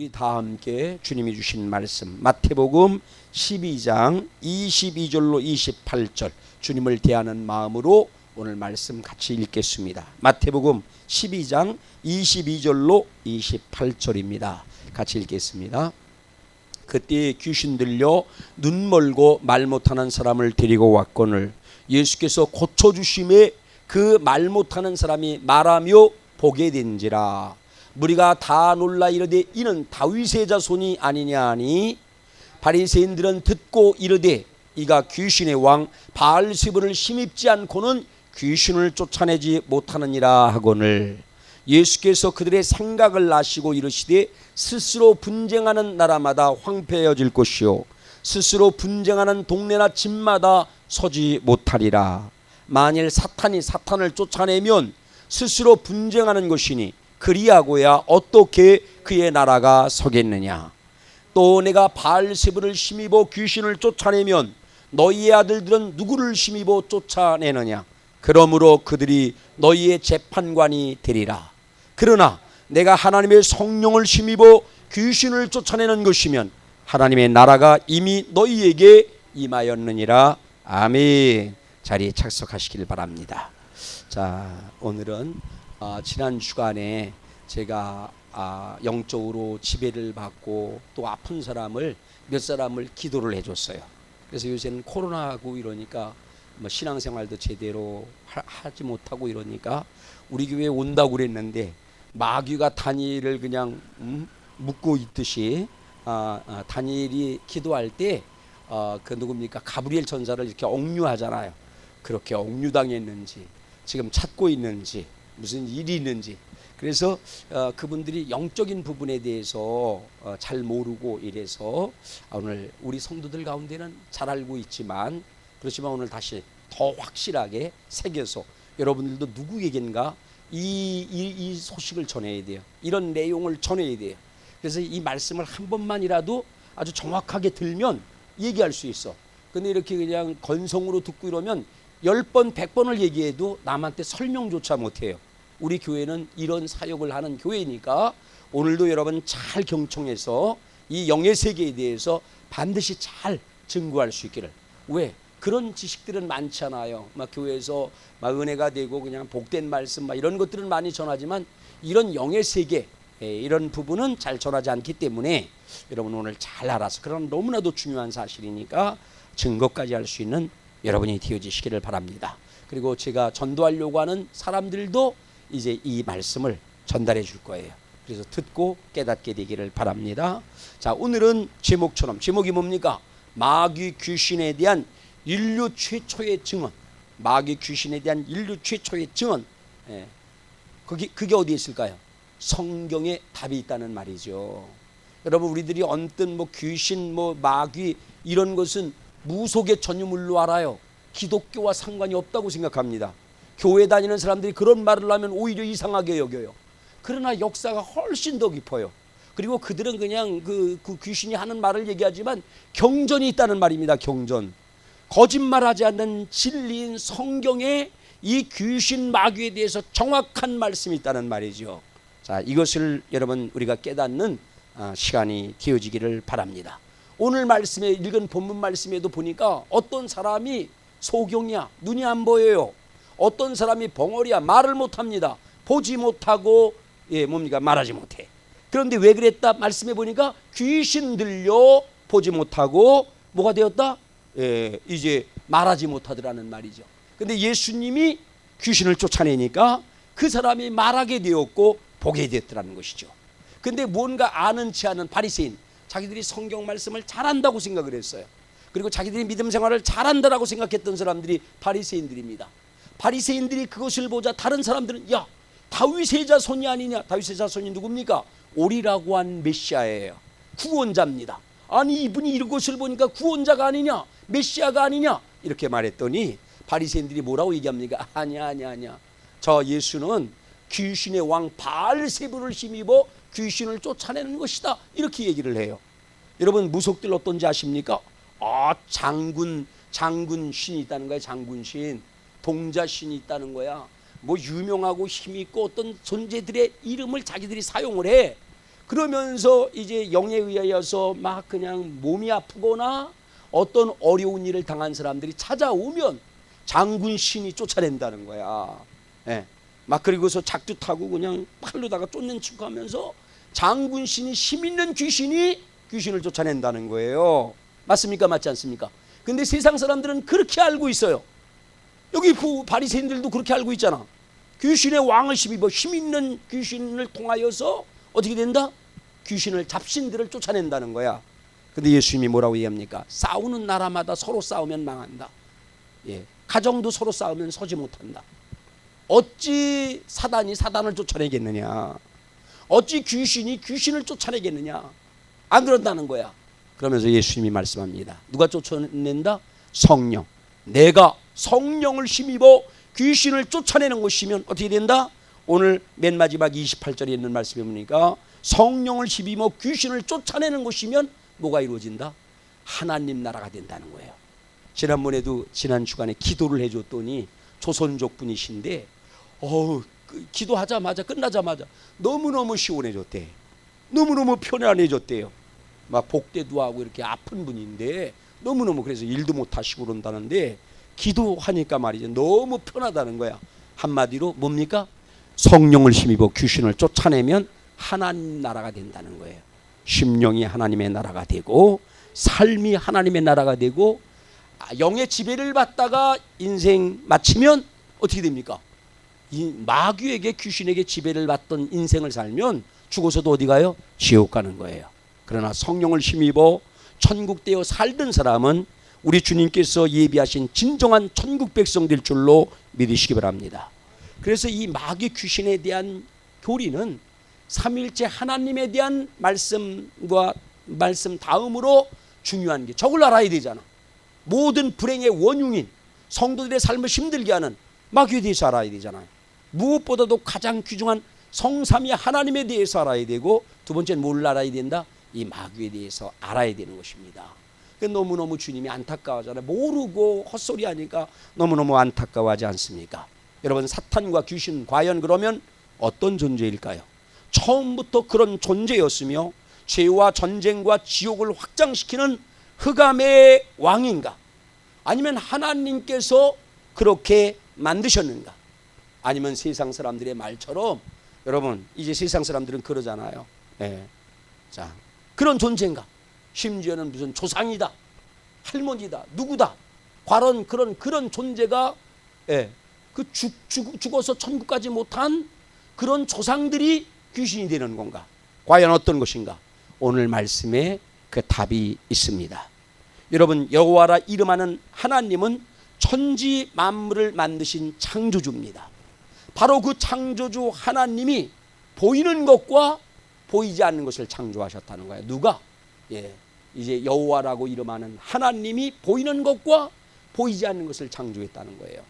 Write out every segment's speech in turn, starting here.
우리 다 함께 주님이 주신 말씀 마태복음 12장 22절로 28절 주님을 대하는 마음으로 오늘 말씀 같이 읽겠습니다. 마태복음 12장 22절로 28절입니다. 같이 읽겠습니다. 그때 귀신 들려 눈 멀고 말 못하는 사람을 데리고 왔거늘 예수께서 고쳐주심에 그 말 못하는 사람이 말하며 보게 된지라. 무리가 다 놀라 이르되 이는 다윗의 자손이 아니냐 하니 바리새인들은 듣고 이르되 이가 귀신의 왕 바알세불을 힘입지 않고는 귀신을 쫓아내지 못하느니라 하거늘 예수께서 그들의 생각을 아시고 이르시되 스스로 분쟁하는 나라마다 황폐해질 것이요 스스로 분쟁하는 동네나 집마다 서지 못하리라. 만일 사탄이 사탄을 쫓아내면 스스로 분쟁하는 것이니 그리하고야 어떻게 그의 나라가 서겠느냐. 또 내가 바알세불을 힘입어 귀신을 쫓아내면 너희의 아들들은 누구를 힘입어 쫓아내느냐. 그러므로 그들이 너희의 재판관이 되리라. 그러나 내가 하나님의 성령을 힘입어 귀신을 쫓아내는 것이면 하나님의 나라가 이미 너희에게 임하였느니라. 아멘. 자리에 착석하시길 바랍니다. 자, 오늘은 지난 주간에 제가 영적으로 지배를 받고 또 아픈 사람을 몇 사람을 기도를 해줬어요. 그래서 요새는 코로나하고 이러니까 뭐 신앙생활도 제대로 하지 못하고 이러니까 우리 교회에 온다고 그랬는데 마귀가 다니엘을 그냥 묶고 있듯이 다니엘이 기도할 때 그 누굽니까 가브리엘 전사를 이렇게 억류하잖아요. 그렇게 억류당했는지 지금 찾고 있는지 무슨 일이 있는지 그래서 그분들이 영적인 부분에 대해서 잘 모르고 이래서 오늘 우리 성도들 가운데는 잘 알고 있지만 그렇지만 오늘 다시 더 확실하게 새겨서 여러분들도 누구에겐가 이 소식을 전해야 돼요. 이런 내용을 전해야 돼요. 그래서 이 말씀을 한 번만이라도 아주 정확하게 들면 얘기할 수 있어. 근데 이렇게 그냥 건성으로 듣고 이러면 10번 100번을 얘기해도 남한테 설명조차 못해요. 우리 교회는 이런 사역을 하는 교회니까 오늘도 여러분 잘 경청해서 이 영의 세계에 대해서 반드시 잘 증거할 수 있기를. 왜? 그런 지식들은 많잖아요. 막 교회에서 막 은혜가 되고 그냥 복된 말씀 막 이런 것들은 많이 전하지만 이런 영의 세계 이런 부분은 잘 전하지 않기 때문에 여러분 오늘 잘 알아서 그런 너무나도 중요한 사실이니까 증거까지 할 수 있는 여러분이 되어지시기를 바랍니다. 그리고 제가 전도하려고 하는 사람들도 이제 이 말씀을 전달해 줄 거예요. 그래서 듣고 깨닫게 되기를 바랍니다. 자, 오늘은 제목이 뭡니까? 마귀 귀신에 대한 인류 최초의 증언. 마귀 귀신에 대한 인류 최초의 증언. 그게 어디에 있을까요? 성경에 답이 있다는 말이죠. 여러분 우리들이 언뜻 뭐 귀신 뭐 마귀 이런 것은 무속의 전유물로 알아요. 기독교와 상관이 없다고 생각합니다. 교회 다니는 사람들이 그런 말을 하면 오히려 이상하게 여겨요. 그러나 역사가 훨씬 더 깊어요. 그리고 그들은 그냥 그 귀신이 하는 말을 얘기하지만 경전이 있다는 말입니다. 경전. 거짓말하지 않는 진리인 성경에 이 귀신 마귀에 대해서 정확한 말씀이 있다는 말이죠. 자, 이것을 여러분 우리가 깨닫는 시간이 되어지기를 바랍니다. 오늘 말씀에 읽은 본문 말씀에도 보니까 어떤 사람이 소경이야 눈이 안 보여요. 어떤 사람이 벙어리야 말을 못합니다. 보지 못하고 뭡니까 말하지 못해. 그런데 왜 그랬다 말씀해 보니까 귀신 들려 보지 못하고 뭐가 되었다? 이제 말하지 못하더라는 말이죠. 근데 예수님이 귀신을 쫓아내니까 그 사람이 말하게 되었고 보게 되었더라는 것이죠. 근데 뭔가 아는 체 않은 바리새인 자기들이 성경 말씀을 잘한다고 생각을 했어요. 그리고 자기들이 믿음 생활을 잘한다라고 생각했던 사람들이 바리새인들입니다. 바리새인들이 그것을 보자 다른 사람들은 야 다윗의 자손이 아니냐. 다윗의 자손이 누굽니까? 오리라고 한 메시아예요. 구원자입니다. 아니 이분이 이런 것을 보니까 구원자가 아니냐 메시아가 아니냐 이렇게 말했더니 바리새인들이 뭐라고 얘기합니까? 아니야 저 예수는 귀신의 왕 바알세불을 힘입어 귀신을 쫓아내는 것이다 이렇게 얘기를 해요. 여러분 무속들 어떤지 아십니까? 장군 신이 있다는 거야. 장군신 동자 신이 있다는 거야. 뭐 유명하고 힘있고 어떤 존재들의 이름을 자기들이 사용을 해. 그러면서 이제 영에 의하여서 막 그냥 몸이 아프거나 어떤 어려운 일을 당한 사람들이 찾아오면 장군 신이 쫓아낸다는 거야. 예. 막 그리고서 작두 타고 그냥 팔로다가 쫓는 척하면서 장군 신이 힘 있는 귀신이 귀신을 쫓아낸다는 거예요. 맞습니까? 맞지 않습니까? 근데 세상 사람들은 그렇게 알고 있어요. 여기 바리새인들도 그렇게 알고 있잖아. 귀신의 왕을 힘입어 힘 있는 귀신을 통하여서 어떻게 된다? 귀신을 잡신들을 쫓아낸다는 거야. 근데 예수님이 뭐라고 얘기합니까? 싸우는 나라마다 서로 싸우면 망한다. 예. 가정도 서로 싸우면 서지 못한다. 어찌 사단이 사단을 쫓아내겠느냐? 어찌 귀신이 귀신을 쫓아내겠느냐? 안 그런다는 거야. 그러면서 예수님이 말씀합니다. 누가 쫓아낸다? 성령. 내가 성령을 힘입어 귀신을 쫓아내는 것이면 어떻게 된다? 오늘 맨 마지막 28절에 있는 말씀이 뭡니까? 성령을 힘입어 귀신을 쫓아내는 것이면 뭐가 이루어진다? 하나님 나라가 된다는 거예요. 지난번에도 지난 주간에 기도를 해줬더니 조선족 분이신데 기도하자마자 끝나자마자 너무너무 시원해졌대. 너무너무 편안해졌대요. 막 복대도 하고 이렇게 아픈 분인데 너무너무 그래서 일도 못 하시고 그런다는데 기도하니까 말이죠. 너무 편하다는 거야. 한마디로 뭡니까? 성령을 힘입어 귀신을 쫓아내면 하나님 나라가 된다는 거예요. 심령이 하나님의 나라가 되고 삶이 하나님의 나라가 되고 영의 지배를 받다가 인생 마치면 어떻게 됩니까? 마귀에게 귀신에게 지배를 받던 인생을 살면 죽어서도 어디 가요? 지옥 가는 거예요. 그러나 성령을 힘입어 천국 되어 살던 사람은 우리 주님께서 예비하신 진정한 천국 백성 될 줄로 믿으시기 바랍니다. 그래서 이 마귀 귀신에 대한 교리는 삼위일체 하나님에 대한 말씀과 말씀 다음으로 중요한 게 저걸 알아야 되잖아. 모든 불행의 원흉인 성도들의 삶을 힘들게 하는 마귀에 대해서 알아야 되잖아요. 무엇보다도 가장 귀중한 성삼위 하나님에 대해서 알아야 되고 두 번째는 뭘 알아야 된다? 이 마귀에 대해서 알아야 되는 것입니다. 너무너무 주님이 안타까워하잖아요. 모르고 헛소리하니까 너무너무 안타까워하지 않습니까? 여러분 사탄과 귀신 과연 그러면 어떤 존재일까요? 처음부터 그런 존재였으며 죄와 전쟁과 지옥을 확장시키는 흑암의 왕인가? 아니면 하나님께서 그렇게 만드셨는가? 아니면 세상 사람들의 말처럼 여러분 이제 세상 사람들은 그러잖아요. 예. 자, 그런 존재인가? 심지어는 무슨 조상이다, 할머니다, 누구다, 과런 그런 존재가 죽어서 천국 가지 못한 그런 조상들이 귀신이 되는 건가? 과연 어떤 것인가? 오늘 말씀에 그 답이 있습니다. 여러분 여호와라 이름하는 하나님은 천지 만물을 만드신 창조주입니다. 바로 그 창조주 하나님이 보이는 것과 보이지 않는 것을 창조하셨다는 거예요. 누가? 이제 여호와라고 이름하는 하나님이 보이는 것과 보이지 않는 것을 창조했다는 거예요.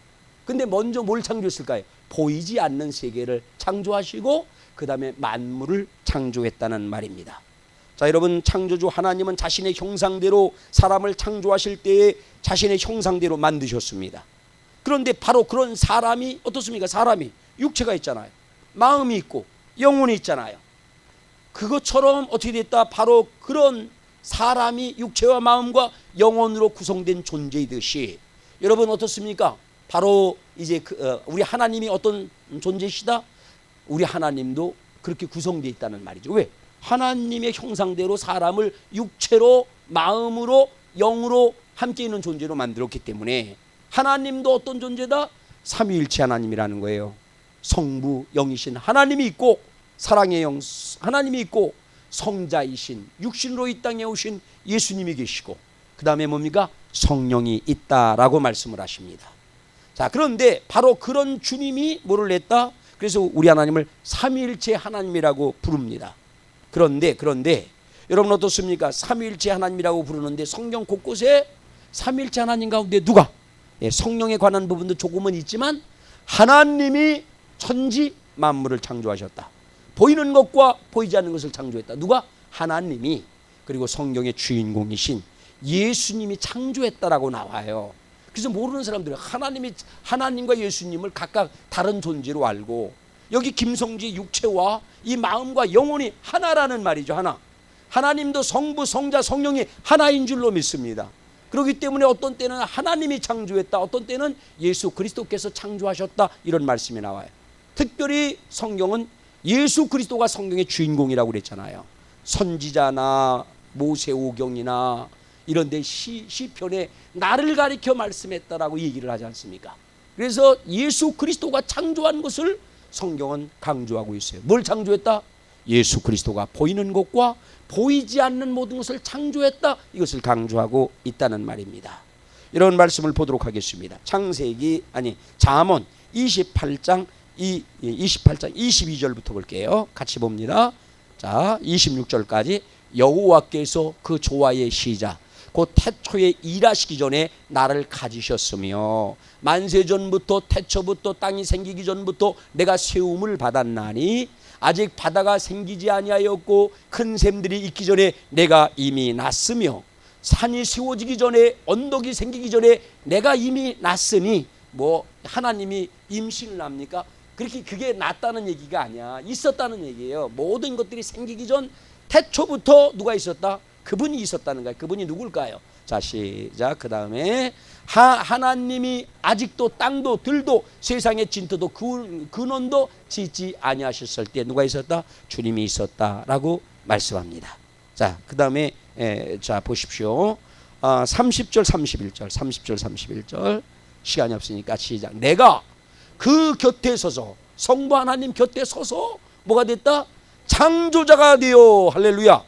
근데 먼저 뭘 창조했을까요? 보이지 않는 세계를 창조하시고 그 다음에 만물을 창조했다는 말입니다. 자, 여러분 창조주 하나님은 자신의 형상대로 사람을 창조하실 때에 자신의 형상대로 만드셨습니다. 그런데 바로 그런 사람이 어떻습니까? 사람이 육체가 있잖아요. 마음이 있고 영혼이 있잖아요. 그것처럼 어떻게 됐다? 바로 그런 사람이 육체와 마음과 영혼으로 구성된 존재이듯이 여러분 어떻습니까? 바로 이제 우리 하나님이 어떤 존재시다? 우리 하나님도 그렇게 구성되어 있다는 말이죠. 왜? 하나님의 형상대로 사람을 육체로 마음으로 영으로 함께 있는 존재로 만들었기 때문에 하나님도 어떤 존재다? 삼위일체 하나님이라는 거예요. 성부 영이신 하나님이 있고 사랑의 영 하나님이 있고 성자이신 육신으로 이 땅에 오신 예수님이 계시고 그 다음에 뭡니까? 성령이 있다라고 말씀을 하십니다. 자, 그런데 바로 그런 주님이 뭐를 했다? 그래서 우리 하나님을 삼위일체 하나님이라고 부릅니다. 그런데 여러분 어떻습니까? 삼위일체 하나님이라고 부르는데 성경 곳곳에 삼위일체 하나님 가운데 누가? 성령에 관한 부분도 조금은 있지만 하나님이 천지 만물을 창조하셨다. 보이는 것과 보이지 않는 것을 창조했다. 누가? 하나님이. 그리고 성경의 주인공이신 예수님이 창조했다라고 나와요. 그래서 모르는 사람들은 하나님과 예수님을 각각 다른 존재로 알고 여기 김성주의 육체와 이 마음과 영혼이 하나라는 말이죠. 하나. 하나님도 성부, 성자, 성령이 하나인 줄로 믿습니다. 그렇기 때문에 어떤 때는 하나님이 창조했다, 어떤 때는 예수 그리스도께서 창조하셨다, 이런 말씀이 나와요. 특별히 성경은 예수 그리스도가 성경의 주인공이라고 그랬잖아요. 선지자나 모세오경이나 이런 데 시편에 나를 가리켜 말씀했다라고 얘기를 하지 않습니까? 그래서 예수 그리스도가 창조한 것을 성경은 강조하고 있어요. 뭘 창조했다? 예수 그리스도가 보이는 것과 보이지 않는 모든 것을 창조했다, 이것을 강조하고 있다는 말입니다. 이런 말씀을 보도록 하겠습니다. 잠언 28장 22절부터 볼게요. 같이 봅니다. 자, 26절까지. 여호와께서 그 조화의 시작 곧 태초에 일하시기 전에 나를 가지셨으며 만세전부터 태초부터 땅이 생기기 전부터 내가 세움을 받았나니 아직 바다가 생기지 아니하였고 큰 샘들이 있기 전에 내가 이미 났으며 산이 세워지기 전에 언덕이 생기기 전에 내가 이미 났으니, 뭐 하나님이 임신을 합니까? 그게 났다는 얘기가 아니야. 있었다는 얘기예요. 모든 것들이 생기기 전 태초부터 누가 있었다? 그분이 있었다는 거예요. 그분이 누굴까요? 자, 시작. 그 다음에 하나님이 아직도 땅도 들도 세상의 진토도 근원도 짓지 아니하셨을 때 누가 있었다? 주님이 있었다라고 말씀합니다. 자, 그 다음에 자 보십시오. 30절 31절 시간이 없으니까 시작. 내가 그 곁에 서서, 성부 하나님 곁에 서서 뭐가 됐다? 창조자가 되어, 할렐루야,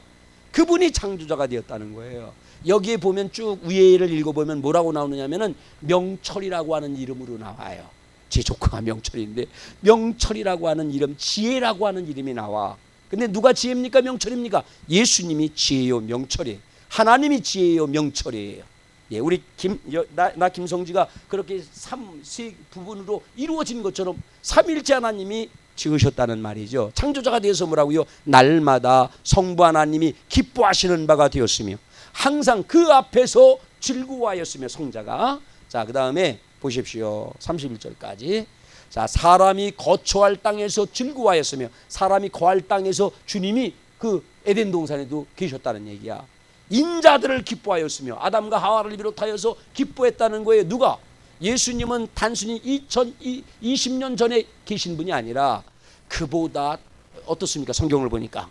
그분이 창조자가 되었다는 거예요. 여기에 보면 쭉 위에를 읽어보면 뭐라고 나오느냐면은 명철이라고 하는 이름으로 나와요. 제 조카가 명철인데 명철이라고 하는 이름, 지혜라고 하는 이름이 나와. 근데 누가 지혜입니까? 명철입니까? 예수님이 지혜요 명철이에요. 하나님이 지혜요 명철이에요. 예, 우리 김성지가 그렇게 세 부분으로 이루어진 것처럼 삼일째 하나님이 지으셨다는 말이죠. 창조자가 되어서 뭐라고요? 날마다 성부 하나님이 기뻐하시는 바가 되었으며 항상 그 앞에서 즐거워하였으며, 성자가. 자, 그 다음에 보십시오. 31절까지. 자, 사람이 거처할 땅에서 즐거워하였으며, 사람이 거할 땅에서 주님이 그 에덴 동산에도 계셨다는 얘기야. 인자들을 기뻐하였으며, 아담과 하와를 비롯하여서 기뻐했다는 거예요. 누가? 예수님은 단순히 2020년 전에 계신 분이 아니라 그보다 어떻습니까? 성경을 보니까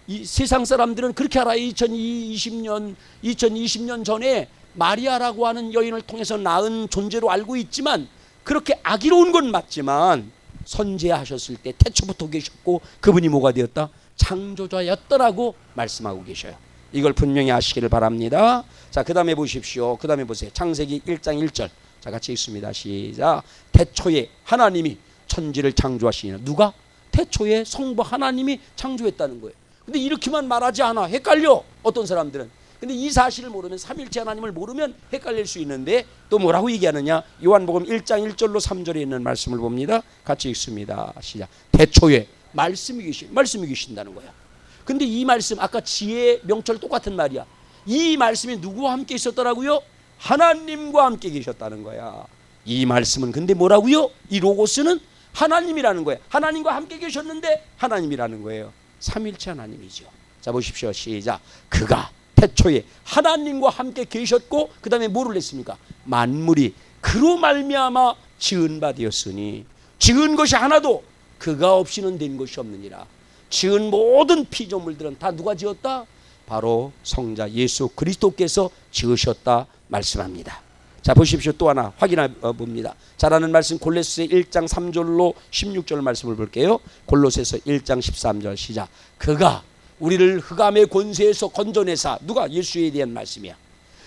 이 세상 사람들은 그렇게 알아요. 2020년 전에 마리아라고 하는 여인을 통해서 낳은 존재로 알고 있지만, 그렇게 아기로운 건 맞지만 선지하셨을 때 태초부터 계셨고 그분이 뭐가 되었다? 창조자였더라고 말씀하고 계셔요. 이걸 분명히 아시기를 바랍니다. 자, 그 다음에 보십시오. 그 다음에 보세요. 창세기 1장 1절. 자, 같이 읽습니다. 시작. 태초에 하나님이 천지를 창조하시니라. 누가? 태초에 성부 하나님이 창조했다는 거예요. 근데 이렇게만 말하지 않아. 헷갈려, 어떤 사람들은. 근데 이 사실을 모르면, 삼일째 하나님을 모르면 헷갈릴 수 있는데, 또 뭐라고 얘기하느냐? 요한복음 1장 1절로 3절에 있는 말씀을 봅니다. 같이 읽습니다. 시작. 태초에 말씀이 계신다는 거야. 근데 이 말씀, 아까 지혜, 명철 똑같은 말이야. 이 말씀이 누구와 함께 있었더라고요? 하나님과 함께 계셨다는 거야. 이 말씀은 근데 뭐라고요? 이 로고스는 하나님이라는 거예요. 하나님과 함께 계셨는데 하나님이라는 거예요. 삼일체 하나님이죠. 자, 보십시오. 시작. 그가 태초에 하나님과 함께 계셨고, 그 다음에 뭐를 했습니까? 만물이 그로 말미암아 지은 바 되었으니, 지은 것이 하나도 그가 없이는 된 것이 없느니라. 지은 모든 피조물들은 다 누가 지었다? 바로 성자 예수 그리스도께서 지으셨다 말씀합니다. 자, 보십시오. 또 하나 확인해 봅니다. 잘하는 말씀 골로새 1장 3절로 16절 말씀을 볼게요. 골로새서 1장 13절 시작. 그가 우리를 흑암의 권세에서 건져내사, 누가? 예수에 대한 말씀이야.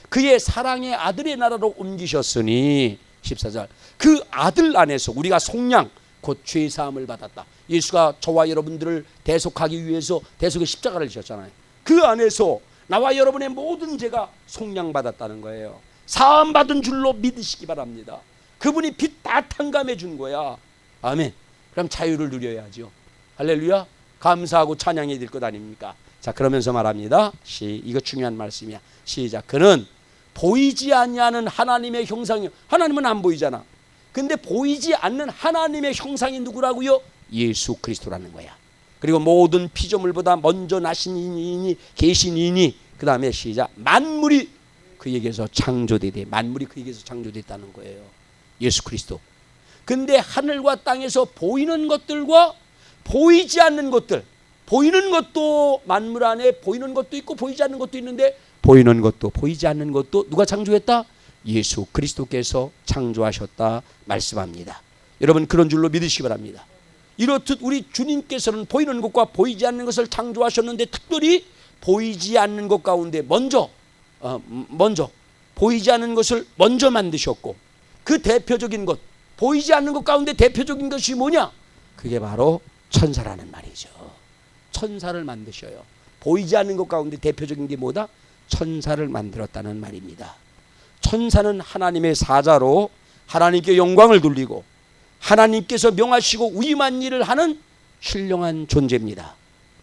그의 사랑의 아들의 나라로 옮기셨으니, 14절, 그 아들 안에서 우리가 속량 곧 죄사함을 받았다. 예수가 저와 여러분들을 대속하기 위해서 대속의 십자가를 지셨잖아요. 그 안에서 나와 여러분의 모든 죄가 속량받았다는 거예요. 사함받은 줄로 믿으시기 바랍니다. 그분이 빚 다 탕감해 준 거야. 아멘. 그럼 자유를 누려야죠. 할렐루야. 감사하고 찬양해야 될 것 아닙니까? 자, 그러면서 말합니다. 이거 중요한 말씀이야. 시작. 그는 보이지 아니하는 하나님의 형상이요. 하나님은 안 보이잖아. 근데 보이지 않는 하나님의 형상이 누구라고요? 예수 그리스도라는 거야. 그리고 모든 피조물보다 먼저 나신 이니 계신 이니 그 다음에 시작 만물이 그에게서 창조되되 만물이 그에게서 창조됐다는 거예요. 예수 그리스도. 근데 하늘과 땅에서 보이는 것들과 보이지 않는 것들, 보이는 것도 만물 안에 보이는 것도 있고 보이지 않는 것도 있는데 보이는 것도 보이지 않는 것도 누가 창조했다? 예수 그리스도께서 창조하셨다 말씀합니다. 여러분 그런 줄로 믿으시기 바랍니다. 이렇듯 우리 주님께서는 보이는 것과 보이지 않는 것을 창조하셨는데 특별히 보이지 않는 것 가운데 먼저 보이지 않는 것을 먼저 만드셨고 그 대표적인 것 보이지 않는 것 가운데 대표적인 것이 뭐냐? 그게 바로 천사라는 말이죠. 천사를 만드셔요. 보이지 않는 것 가운데 대표적인 게 뭐다? 천사를 만들었다는 말입니다. 천사는 하나님의 사자로 하나님께 영광을 돌리고 하나님께서 명하시고 위임한 일을 하는 신령한 존재입니다.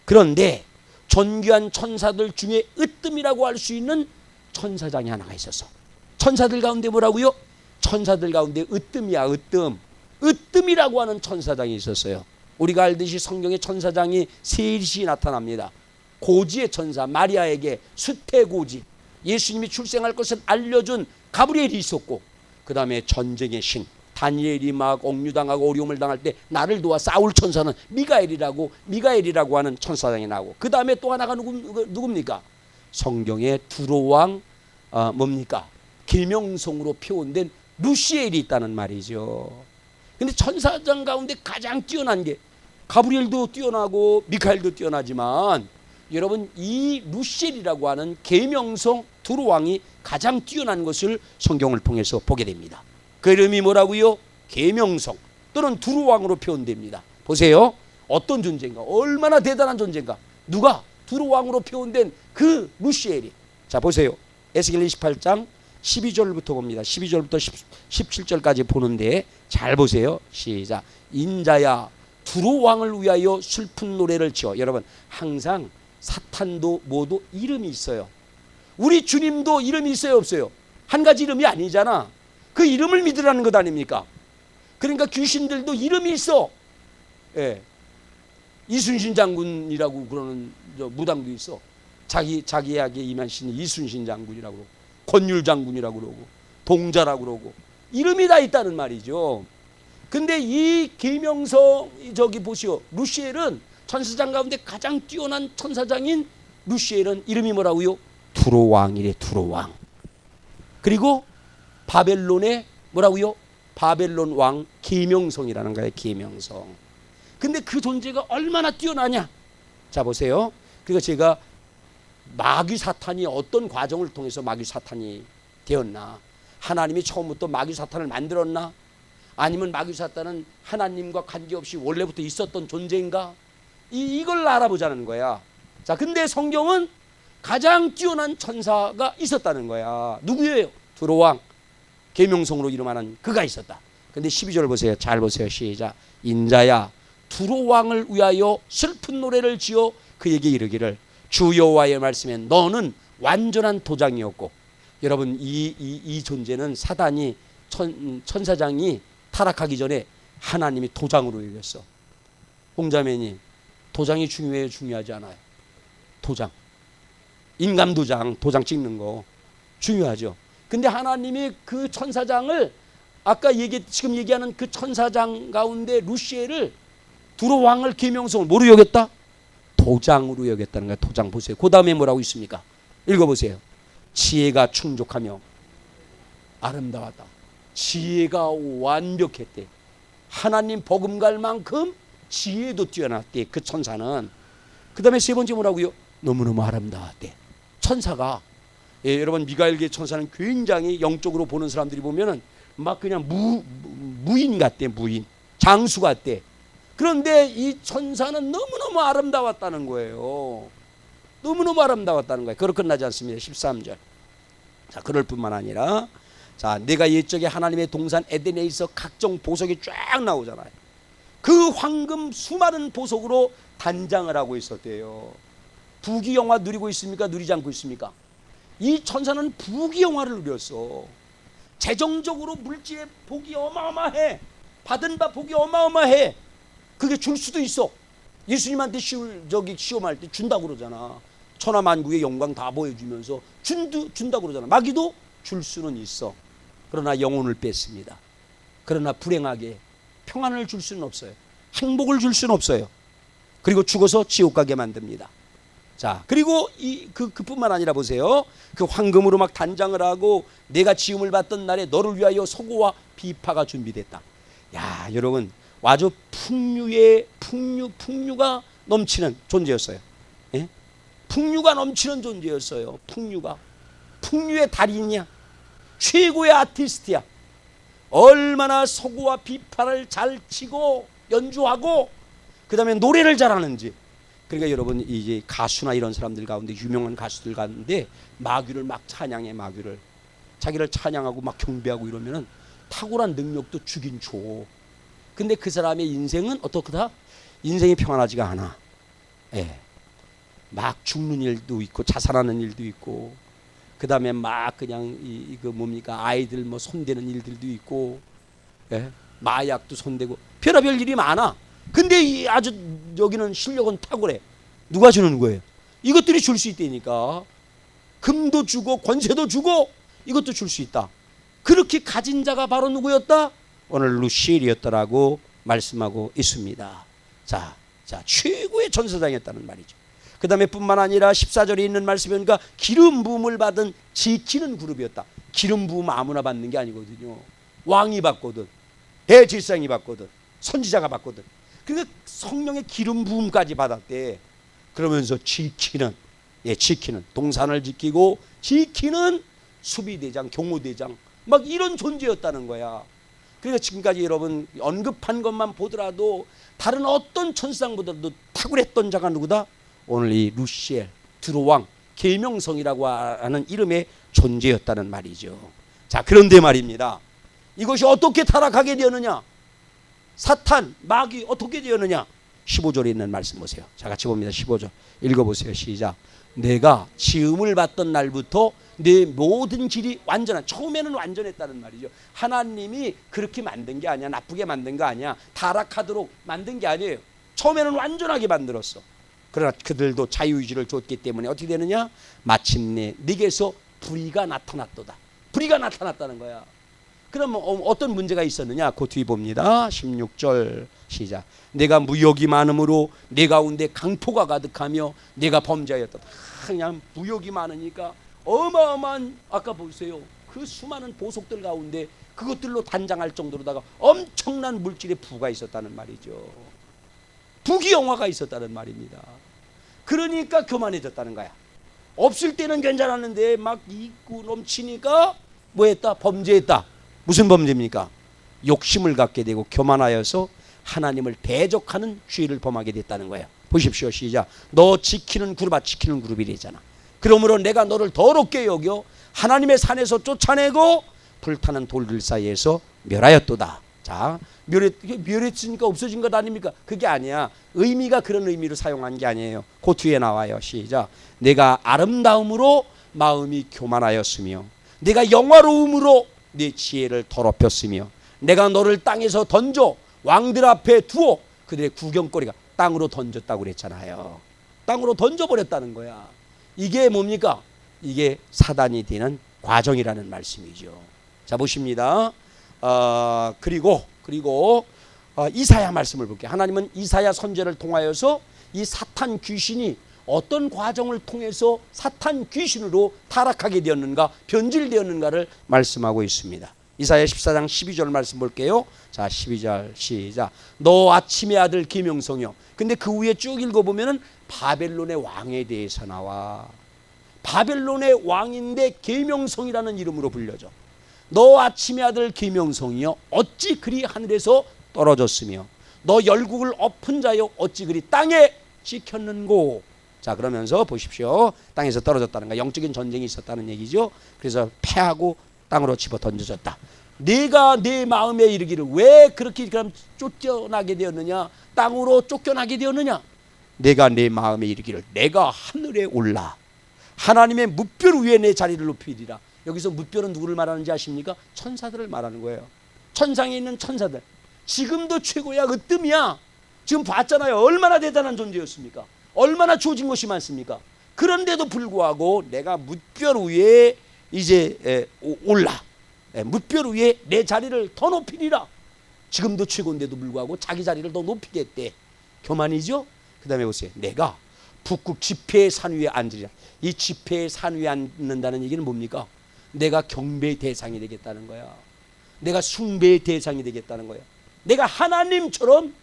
그런데 존귀한 천사들 중에 으뜸이라고 할 수 있는 천사장이 하나가 있어서 천사들 가운데 뭐라고요? 천사들 가운데 으뜸이야. 으뜸이라고 하는 천사장이 있었어요. 우리가 알듯이 성경에 천사장이 셋이 나타납니다. 고지의 천사 마리아에게 수태고지 예수님이 출생할 것을 알려준 가브리엘이 있었고 그 다음에 전쟁의 신 다니엘이 막 옥류당하고 어려움을 당할 때 나를 도와 싸울 천사는 미가엘이라고 하는 천사장이 나오고 그 다음에 또 하나가 누굽니까? 성경에 두로왕 뭡니까? 계명성으로 표현된 루시엘이 있다는 말이죠. 근데 천사장 가운데 가장 뛰어난 게 가브리엘도 뛰어나고 미카엘도 뛰어나지만 여러분 이 루시엘이라고 하는 계명성 두로왕이 가장 뛰어난 것을 성경을 통해서 보게 됩니다. 그 이름이 뭐라고요? 계명성 또는 두로왕으로 표현됩니다. 보세요. 어떤 존재인가? 얼마나 대단한 존재인가? 누가? 두로왕으로 표현된 그 루시엘이. 자 보세요. 에스겔 28장 12절부터 봅니다. 12절부터 17절까지 보는데 잘 보세요. 시작. 인자야 두로왕을 위하여 슬픈 노래를 지어. 여러분 항상 사탄도 모두 이름이 있어요. 우리 주님도 이름이 있어요 없어요? 한 가지 이름이 아니잖아. 그 이름을 믿으라는 것 아닙니까? 그러니까 귀신들도 이름이 있어. 예. 이순신 장군이라고 그러는 무당도 있어. 자기에게 임한 신이 이순신 장군이라고 그러고 권율 장군이라고 그러고 동자라고 그러고 이름이 다 있다는 말이죠. 근데 이 계명성 저기 보시오. 루시엘은 천사장 가운데 가장 뛰어난 천사장인 루시엘은 이름이 뭐라고요? 두로왕이래. 두로왕. 그리고 바벨론의 뭐라고요? 바벨론 왕 계명성이라는 거예요. 계명성. 근데 그 존재가 얼마나 뛰어나냐? 자 보세요. 그리고 제가 마귀 사탄이 어떤 과정을 통해서 마귀 사탄이 되었나? 하나님이 처음부터 마귀 사탄을 만들었나? 아니면 마귀 사탄은 하나님과 관계없이 원래부터 있었던 존재인가? 이걸 알아보자는 거야. 자, 근데 성경은 가장 뛰어난 천사가 있었다는 거야. 누구예요? 두로왕. 계명성으로 이름하는 그가 있었다. 근데 12절 보세요. 잘 보세요. 시작. 인자야 두로왕을 위하여 슬픈 노래를 지어 그에게 이르기를 주 여호와의 말씀에 너는 완전한 도장이었고. 여러분 이 존재는 사단이 천사장이 타락하기 전에 하나님이 도장으로 여겼어. 홍자매님 도장이 중요해요? 중요하지 않아요? 도장 인감 도장 찍는 거 중요하죠. 근데 하나님이 그 천사장을 아까 지금 얘기하는 그 천사장 가운데 루시엘을 두로왕을 계명성을 뭐로 여겼다? 도장으로 여겼다는 거야. 도장 보세요. 그 다음에 뭐라고 있습니까? 읽어보세요. 지혜가 충족하며 아름다웠다. 지혜가 완벽했대. 하나님 버금갈 만큼 지혜도 뛰어났대. 그 천사는. 그 다음에 세 번째 뭐라고요? 너무너무 아름다웠대. 천사가 여러분 미가엘계 천사는 굉장히 영적으로 보는 사람들이 보면은 막 그냥 무인 같대. 무인 장수 같대. 그런데 이 천사는 너무너무 아름다웠다는 거예요. 너무너무 아름다웠다는 거예요. 그렇게 끝나지 않습니다. 13절. 자, 그럴 뿐만 아니라 자, 내가 옛적에 하나님의 동산 에덴에 있어 각종 보석이 쫙 나오잖아요. 그 황금 수많은 보석으로 단장을 하고 있었대요. 부귀영화 누리고 있습니까? 누리지 않고 있습니까? 이 천사는 부귀영화를 누렸어. 재정적으로 물질의 복이 어마어마해. 받은 바 복이 어마어마해. 그게 줄 수도 있어. 예수님한테 시험할 때 준다고 그러잖아. 천하만국의 영광 다 보여주면서 준다고 그러잖아. 마귀도 줄 수는 있어. 그러나 영혼을 뺐습니다. 그러나 불행하게 평안을 줄 수는 없어요. 행복을 줄 수는 없어요. 그리고 죽어서 지옥 가게 만듭니다. 자, 그리고 그뿐만 아니라 보세요. 그 황금으로 막 단장을 하고 내가 지음을 받던 날에 너를 위하여 소고와 비파가 준비됐다. 야, 여러분, 아주 풍류가 넘치는 존재였어요. 예? 풍류가 넘치는 존재였어요. 풍류의 달인이야. 최고의 아티스트야. 얼마나 소고와 비파를 잘 치고 연주하고 그 다음에 노래를 잘하는지. 그러니까 여러분, 이제 가수나 이런 사람들 가운데, 유명한 가수들 가운데 마귀를 막 찬양해. 마귀를 자기를 찬양하고 막 경배하고 이러면은 탁월한 능력도 주긴 줘. 근데 그 사람의 인생은 어떻다? 인생이 평안하지가 않아. 예. 막 죽는 일도 있고 자살하는 일도 있고, 그 다음에 막 그냥 이거 뭡니까, 아이들 뭐 손대는 일들도 있고, 예? 마약도 손대고 별의별 일이 많아. 근데 이 아주 여기는 실력은 탁월해. 누가 주는 거예요? 이것들이 줄 수 있다니까. 금도 주고 권세도 주고 이것도 줄 수 있다. 그렇게 가진 자가 바로 누구였다? 오늘 루시엘이었다라고 말씀하고 있습니다. 자, 최고의 전사장이었다는 말이죠. 그 다음에 뿐만 아니라 14절에 있는 말씀에 보니까 기름 부음을 받은 지키는 그룹이었다. 기름 부음 아무나 받는 게 아니거든요. 왕이 받거든, 대제사장이 받거든, 선지자가 받거든. 그러니까 성령의 기름 부음까지 받았대. 그러면서 지키는 동산을 지키고 지키는 수비대장, 경호대장, 막 이런 존재였다는 거야. 그러니까 지금까지 여러분 언급한 것만 보더라도 다른 어떤 천상보다도 탁월했던 자가 누구다? 오늘 이 루시엘, 드로왕, 계명성이라고 하는 이름의 존재였다는 말이죠. 자, 그런데 말입니다. 이것이 어떻게 타락하게 되었느냐? 사탄, 마귀 어떻게 되었느냐? 15절에 있는 말씀 보세요. 자, 같이 봅니다. 15절 읽어보세요. 시작. 내가 지음을 받던 날부터 내 모든 길이 완전한, 처음에는 완전했다는 말이죠. 하나님이 그렇게 만든 게 아니야. 나쁘게 만든 거 아니야. 타락하도록 만든 게 아니에요. 처음에는 완전하게 만들었어. 그러나 그들도 자유의지를 줬기 때문에 어떻게 되느냐? 마침내 네게서 불의가 나타났도다. 불의가 나타났다는 거야. 그러면 어떤 문제가 있었느냐? 그 뒤 봅니다. 16절 시작. 내가 무역이 많음으로 내 가운데 강포가 가득하며 내가 범죄하였다. 그냥 무역이 많으니까 어마어마한, 아까 보세요. 그 수많은 보석들 가운데 그것들로 단장할 정도로다가 엄청난 물질의 부가 있었다는 말이죠. 부귀영화가 있었다는 말입니다. 그러니까 교만해졌다는 거야. 없을 때는 괜찮았는데 막 있고 넘치니까 뭐 했다? 범죄했다. 무슨 범죄입니까? 욕심을 갖게 되고 교만하여서 하나님을 대적하는 죄를 범하게 됐다는 거예요. 보십시오. 시작. 너 지키는 그룹아, 지키는 그룹이래잖아. 그러므로 내가 너를 더럽게 여겨 하나님의 산에서 쫓아내고 불타는 돌들 사이에서 멸하였도다. 자, 멸했으니까 없어진 것 아닙니까? 그게 아니야. 의미가 그런 의미로 사용한 게 아니에요. 그 뒤에 나와요. 시작. 내가 아름다움으로 마음이 교만하였으며 내가 영화로움으로 네 지혜를 더럽혔으며 내가 너를 땅에서 던져 왕들 앞에 두어 그들의 구경거리가 땅으로 던졌다고 그랬잖아요. 땅으로 던져버렸다는 거야. 이게 뭡니까? 이게 사단이 되는 과정이라는 말씀이죠. 자, 보십니다. 그리고 이사야 말씀을 볼게요. 하나님은 이사야 선지자를 통하여서 이 사탄 귀신이 어떤 과정을 통해서 사탄 귀신으로 타락하게 되었는가, 변질되었는가를 말씀하고 있습니다. 이사야 14장 12절 말씀 볼게요. 자, 12절 시작. 너 아침의 아들 계명성이요. 근데 그 위에 쭉 읽어보면은 바벨론의 왕에 대해서 나와. 바벨론의 왕인데 계명성이라는 이름으로 불려져. 너 아침의 아들 계명성이요, 어찌 그리 하늘에서 떨어졌으며 너 열국을 엎은 자여 어찌 그리 땅에 지켰는고. 자, 그러면서 보십시오. 땅에서 떨어졌다는 거, 영적인 전쟁이 있었다는 얘기죠. 그래서 패하고 땅으로 집어 던져졌다. 내가 내 마음에 이르기를, 왜 그렇게 그럼 쫓겨나게 되었느냐? 땅으로 쫓겨나게 되었느냐? 내가 내 마음에 이르기를 내가 하늘에 올라 하나님의 뭇별 위에 내 자리를 높이리라. 여기서 뭇별은 누구를 말하는지 아십니까? 천사들을 말하는 거예요. 천상에 있는 천사들. 지금도 최고야, 으뜸이야. 지금 봤잖아요. 얼마나 대단한 존재였습니까? 얼마나 주어진 것이 많습니까? 그런데도 불구하고 내가 뭇별 위에 이제 올라, 뭇별 위에 내 자리를 더 높이리라. 지금도 최고인데도 불구하고 자기 자리를 더 높이겠대. 교만이죠. 그 다음에 보세요. 내가 북극 지폐의 산 위에 앉으리라. 이 지폐의 산 위에 앉는다는 얘기는 뭡니까? 내가 경배의 대상이 되겠다는 거야. 내가 숭배의 대상이 되겠다는 거야. 내가 하나님처럼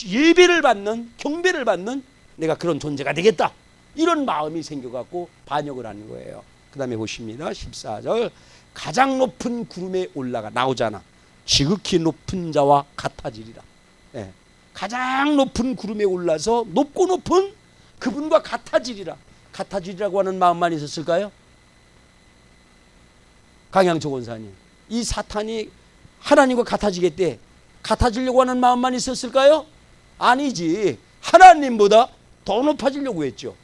예배를 받는, 경배를 받는 내가 그런 존재가 되겠다. 이런 마음이 생겨갖고 반역을 하는 거예요. 그 다음에 보십니다. 14절. 가장 높은 구름에 올라가 나오잖아. 지극히 높은 자와 같아지리라. 예. 가장 높은 구름에 올라서 높고 높은 그분과 같아지리라. 같아지리라고 하는 마음만 있었을까요? 강양초 권사님, 이 사탄이 하나님과 같아지겠대. 같아지려고 하는 마음만 있었을까요? 아니지. 하나님보다 더 높아지려고 했죠.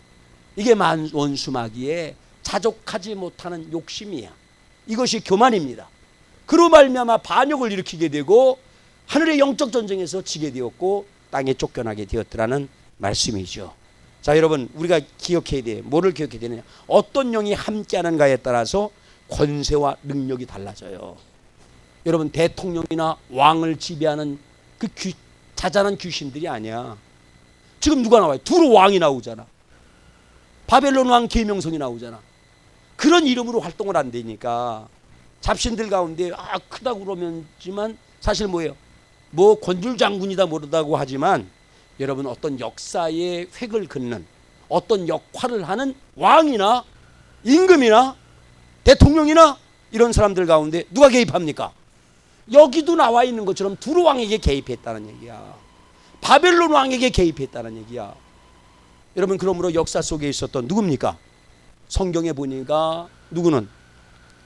이게 원수마귀의 자족하지 못하는 욕심이야. 이것이 교만입니다. 그로 말미암아 반역을 일으키게 되고 하늘의 영적 전쟁에서 지게 되었고 땅에 쫓겨나게 되었더라는 말씀이죠. 자, 여러분, 우리가 기억해야 돼. 뭐를 기억해야 되느냐? 어떤 영이 함께하는가에 따라서 권세와 능력이 달라져요. 여러분, 대통령이나 왕을 지배하는 그 자잘한 귀신들이 아니야. 지금 누가 나와요? 두루 왕이 나오잖아. 바벨론 왕 계명성이 나오잖아. 그런 이름으로 활동을 안 되니까 잡신들 가운데 크다고 그러면지만 사실 뭐예요? 뭐 권율장군이다 모르다고 하지만 여러분, 어떤 역사의 획을 긋는 어떤 역할을 하는 왕이나 임금이나 대통령이나 이런 사람들 가운데 누가 개입합니까? 여기도 나와 있는 것처럼 두루 왕에게 개입했다는 얘기야. 바벨론 왕에게 개입했다는 얘기야. 여러분, 그러므로 역사 속에 있었던 누굽니까? 성경에 보니까 누구는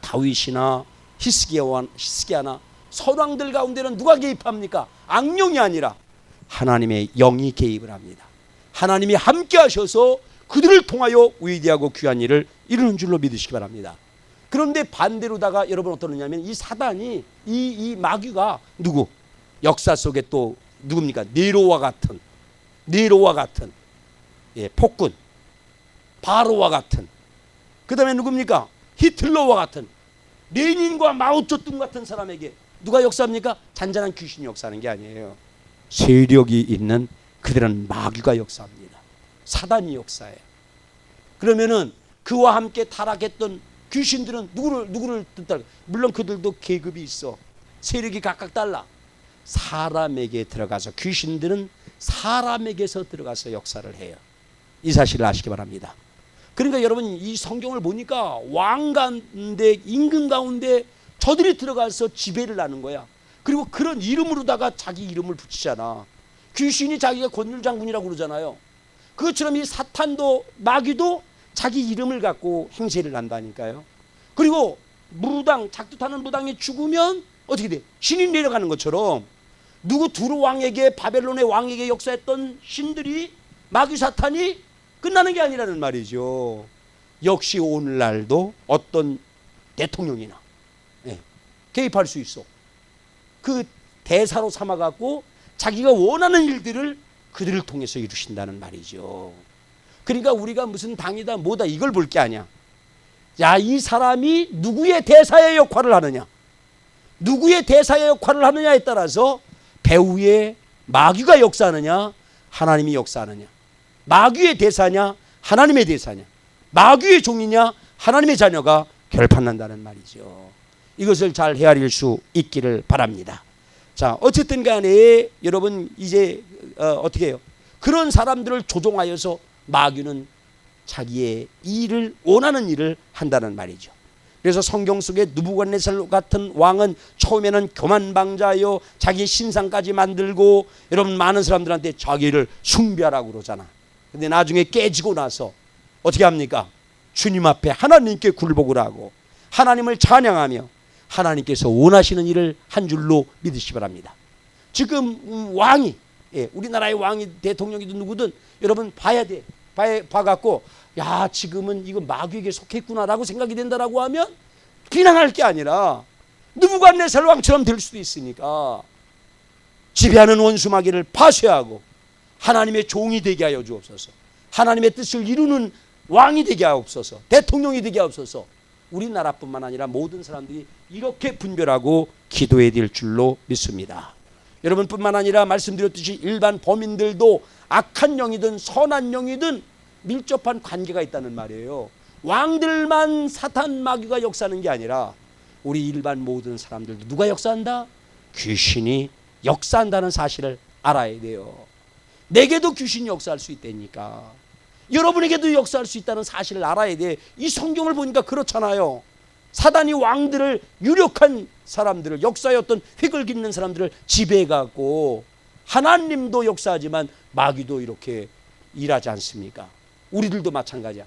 다윗이나 히스기야나 선왕들 가운데는 누가 개입합니까? 악령이 아니라 하나님의 영이 개입을 합니다. 하나님이 함께 하셔서 그들을 통하여 위대하고 귀한 일을 이루는 줄로 믿으시기 바랍니다. 그런데 반대로다가 여러분 어떠느냐면 이 사단이 이 마귀가 누구? 역사 속에 또 누굽니까? 네로와 같은 폭군, 바로와 같은, 그 다음에 누굽니까? 히틀러와 같은, 레닌과 마오쩌둥 같은 사람에게 누가 역사합니까? 잔잔한 귀신이 역사하는 게 아니에요. 세력이 있는 그들은 마귀가 역사합니다. 사단이 역사해요. 그러면은 그와 함께 타락했던 귀신들은 누구를 뜻할까? 물론 그들도 계급이 있어. 세력이 각각 달라. 사람에게 들어가서, 귀신들은 사람에게서 들어가서 역사를 해요. 이 사실을 아시기 바랍니다. 그러니까 여러분, 이 성경을 보니까 왕 가운데, 임금 가운데 저들이 들어가서 지배를 하는 거야. 그리고 그런 이름으로다가 자기 이름을 붙이잖아. 귀신이 자기가 권율장군이라고 그러잖아요. 그것처럼 이 사탄도, 마귀도 자기 이름을 갖고 행세를 한다니까요. 그리고 무당, 작두타는 무당이 죽으면 어떻게 돼? 신이 내려가는 것처럼 누구 두루 왕에게, 바벨론의 왕에게 역사했던 신들이, 마귀 사탄이 끝나는 게 아니라는 말이죠. 역시 오늘날도 어떤 대통령이나 개입할 수 있어. 그 대사로 삼아갖고 자기가 원하는 일들을 그들을 통해서 이루신다는 말이죠. 그러니까 우리가 무슨 당이다 뭐다 이걸 볼 게 아니야. 야, 이 사람이 누구의 대사의 역할을 하느냐, 누구의 대사의 역할을 하느냐에 따라서 배후에 마귀가 역사하느냐, 하나님이 역사하느냐, 마귀의 대사냐, 하나님의 대사냐, 마귀의 종이냐, 하나님의 자녀가 결판난다는 말이죠. 이것을 잘 헤아릴 수 있기를 바랍니다. 자, 어쨌든 간에 여러분, 이제 어떻게 해요? 그런 사람들을 조종하여서 마귀는 자기의 일을, 원하는 일을 한다는 말이죠. 그래서 성경 속에 느부갓네살 같은 왕은 처음에는 교만방자요, 자기 신상까지 만들고 여러분 많은 사람들한테 자기를 숭배하라고 그러잖아. 근데 나중에 깨지고 나서 어떻게 합니까? 주님 앞에 하나님께 굴복을 하고 하나님을 찬양하며 하나님께서 원하시는 일을 한 줄로 믿으시기 바랍니다. 지금 왕이, 우리나라의 왕이, 대통령이든 누구든 여러분 봐야 돼. 봐갖고 야, 지금은 이거 마귀에게 속했구나라고 생각이 된다라고 하면 비난할 게 아니라 느부갓네살 왕처럼 될 수도 있으니까 지배하는 원수 마귀를 파쇄하고 하나님의 종이 되게 하여 주옵소서. 하나님의 뜻을 이루는 왕이 되게 하옵소서. 대통령이 되게 하옵소서. 우리나라뿐만 아니라 모든 사람들이 이렇게 분별하고 기도해야 될 줄로 믿습니다. 여러분뿐만 아니라 말씀드렸듯이 일반 범인들도 악한 영이든 선한 영이든 밀접한 관계가 있다는 말이에요. 왕들만 사탄 마귀가 역사하는 게 아니라 우리 일반 모든 사람들도 누가 역사한다? 귀신이 역사한다는 사실을 알아야 돼요. 내게도 귀신이 역사할 수 있다니까. 여러분에게도 역사할 수 있다는 사실을 알아야 돼. 이 성경을 보니까 그렇잖아요. 사단이 왕들을, 유력한 사람들을, 역사의 어떤 획을 깃는 사람들을 지배해갖고 하나님도 역사하지만 마귀도 이렇게 일하지 않습니까? 우리들도 마찬가지야.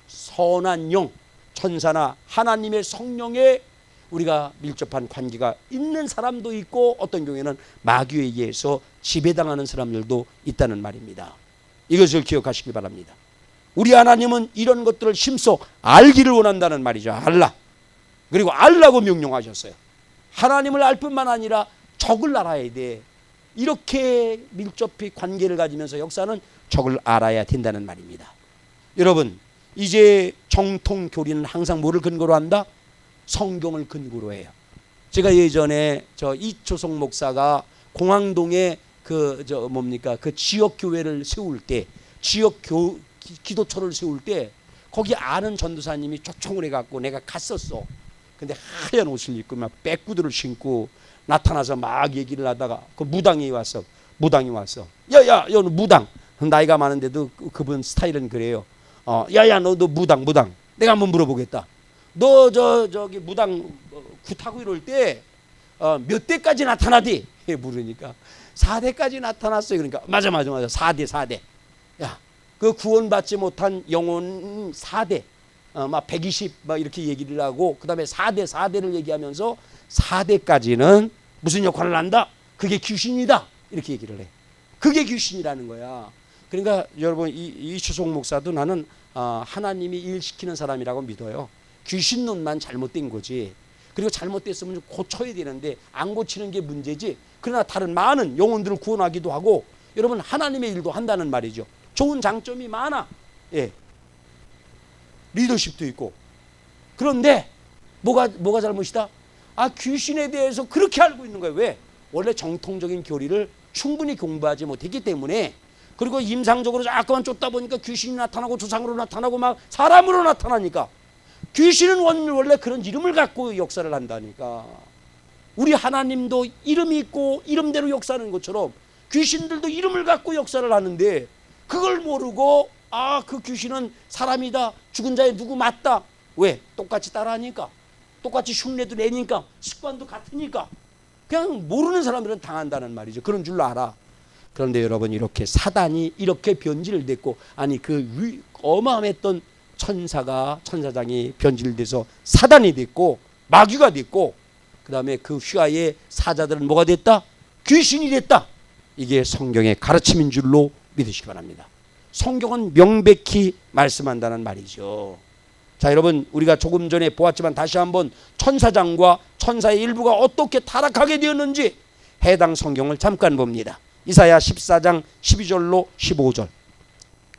선한 영, 천사나 하나님의 성령에 우리가 밀접한 관계가 있는 사람도 있고 어떤 경우에는 마귀에 의해서 지배당하는 사람들도 있다는 말입니다. 이것을 기억하시기 바랍니다. 우리 하나님은 이런 것들을 심소 알기를 원한다는 말이죠. 알라. 그리고 알라고 명령하셨어요. 하나님을 알 뿐만 아니라 적을 알아야 돼. 이렇게 밀접히 관계를 가지면서 역사는 적을 알아야 된다는 말입니다. 여러분, 이제 정통 교리는 항상 뭐를 근거로 한다? 성경을 근거로 해요. 제가 예전에 이초성 목사가 공항동에 그 지역 교회를 세울 때, 지역 기도처를 세울 때 거기 아는 전도사님이 초청을 해갖고 내가 갔었어. 근데 하얀 옷을 입고 막 백구두를 신고 나타나서 막 얘기를 하다가 그 무당이 왔어. 야야, 너 무당. 나이가 많은데도 그분 스타일은 그래요. 야야, 너도 무당. 내가 한번 물어보겠다. 너 저기 무당 구 타고 이럴 때 몇 대까지 나타나디? 물으니까 4대까지 나타났어요. 그러니까 맞아. 4대. 야, 그 구원받지 못한 영혼 4대. 막 120 막 이렇게 얘기를 하고 그다음에 4대를 얘기하면서 4대까지는 무슨 역할을 한다? 그게 귀신이다. 이렇게 얘기를 해. 그게 귀신이라는 거야. 그러니까 여러분 이추석 목사도 나는 하나님이 일시키는 사람이라고 믿어요. 귀신론만 잘못된 거지. 그리고 잘못됐으면 고쳐야 되는데 안 고치는 게 문제지. 그러나 다른 많은 영혼들을 구원하기도 하고 여러분 하나님의 일도 한다는 말이죠. 좋은 장점이 많아. 예. 리더십도 있고. 그런데 뭐가 잘못이다? 귀신에 대해서 그렇게 알고 있는 거예요. 왜? 원래 정통적인 교리를 충분히 공부하지 못했기 때문에. 그리고 임상적으로 자꾸만 쫓다 보니까 귀신이 나타나고 조상으로 나타나고 막 사람으로 나타나니까. 귀신은 원래 그런 이름을 갖고 역사를 한다니까. 우리 하나님도 이름이 있고 이름대로 역사하는 것처럼 귀신들도 이름을 갖고 역사를 하는데 그걸 모르고 그 귀신은 사람이다. 죽은 자의 누구 맞다. 왜? 똑같이 따라하니까. 똑같이 흉내도 내니까. 습관도 같으니까. 그냥 모르는 사람들은 당한다는 말이죠. 그런 줄로 알아. 그런데 여러분 이렇게 사단이 이렇게 변질됐고 그 어마어마했던 천사장이 변질돼서 사단이 됐고 마귀가 됐고 그 다음에 그 휘하의 사자들은 뭐가 됐다? 귀신이 됐다. 이게 성경의 가르침인 줄로 믿으시기 바랍니다. 성경은 명백히 말씀한다는 말이죠. 자, 여러분 우리가 조금 전에 보았지만 다시 한번 천사장과 천사의 일부가 어떻게 타락하게 되었는지 해당 성경을 잠깐 봅니다. 이사야 14장 12절로 15절.